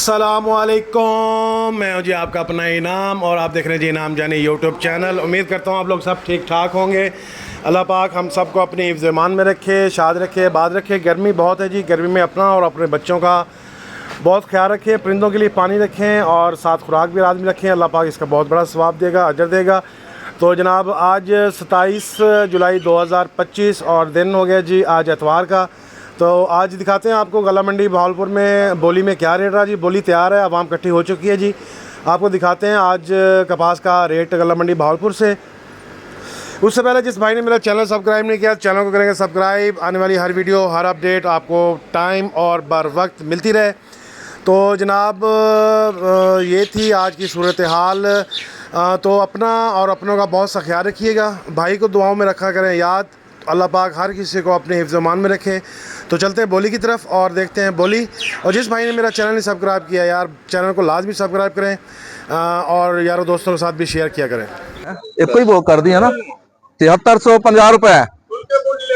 अस्सलामुअलैकुम, मैं हूं जी आपका अपना इनाम और आप देख रहे हैं जी इनाम जानी यूट्यूब चैनल। उम्मीद करता हूं आप लोग सब ठीक ठाक होंगे। अल्लाह पाक हम सबको अपनी हिफ्ज़ ईमान में रखे, शाद रखे, बाद रखे। गर्मी बहुत है जी, गर्मी में अपना और अपने बच्चों का बहुत ख्याल रखें। परिंदों के लिए पानी रखें और साथ खुराक भी रात में रखें। अल्लाह पाक इसका बहुत बड़ा सवाब देगा, अजर देगा। तो जनाब आज 27 जुलाई 2025 और दिन हो गया जी आज एतवार का। तो आज दिखाते हैं आपको गला मंडी बहावलपुर में बोली में क्या रेट रहा जी। बोली तैयार है, आवाम इकट्ठी हो चुकी है जी। आपको दिखाते हैं आज कपास का रेट गला मंडी बहावलपुर से। उससे पहले जिस भाई ने मेरा चैनल सब्सक्राइब नहीं किया, चैनल को करेंगे सब्सक्राइब। आने वाली हर वीडियो, हर अपडेट आपको टाइम और बर वक्त मिलती रहे। तो जनाब ये थी आज की सूरत हाल। तो अपना और अपनों का बहुत सा ख्याल रखिएगा। भाई को दुआओं में रखा करें याद। अल्लाह पाक हर किसी को अपने हिफ्ज़ ईमान में रखे। तो चलते हैं बोली की तरफ और देखते हैं बोली। और जिस भाई ने मेरा चैनल नहीं सब्सक्राइब किया यार, चैनल को लाजमी सब्सक्राइब करें और यारों दोस्तों के साथ भी शेयर किया करें। एक ही वो कर दिया ना 7350 रुपए,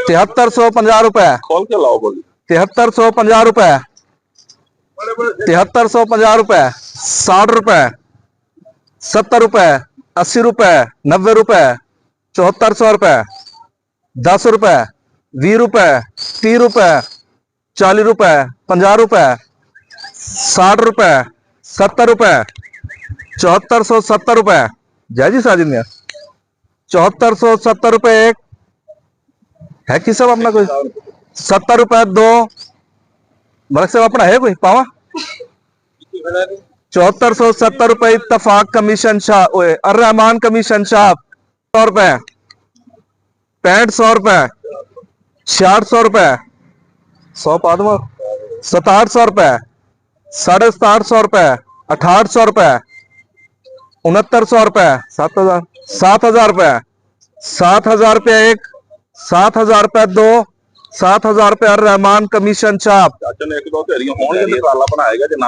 7350 रुपए, खोल के लाओ बोली 7350 रुपए, 7350 रुपए, 60 रुपए, 70 रुपए, 80 रुपए, 90 रुपए, 7400 रुपए, 10 रुपए, 20 रुपए, 30 रुपए, 40 रुपए, 50 रुपए, 60 रुपए, 70 रुपए, 7470 रुपए। जय जी साजिद ने 7470 रुपए एक है कि सब अपना कोई 70 रुपए दो मलक सब अपना है कोई पावा 7470 रुपए इत्तफाक कमीशन शाह अर्रहमान कमीशन शाह 100 रुपए 6500 रुपए 6600 रुपए 100 पादमा 6700 रुपए 7,700 रुपए 6800 रुपए 6900 रुपए 7,000 रुपए 7,000 रुपए एक 7,000 रुपए दो 7,000 रुपए रहमान कमीशन छाप चाचा ने एक दो ढेरियां होणगे ते ट्राला बनाएगा जे ना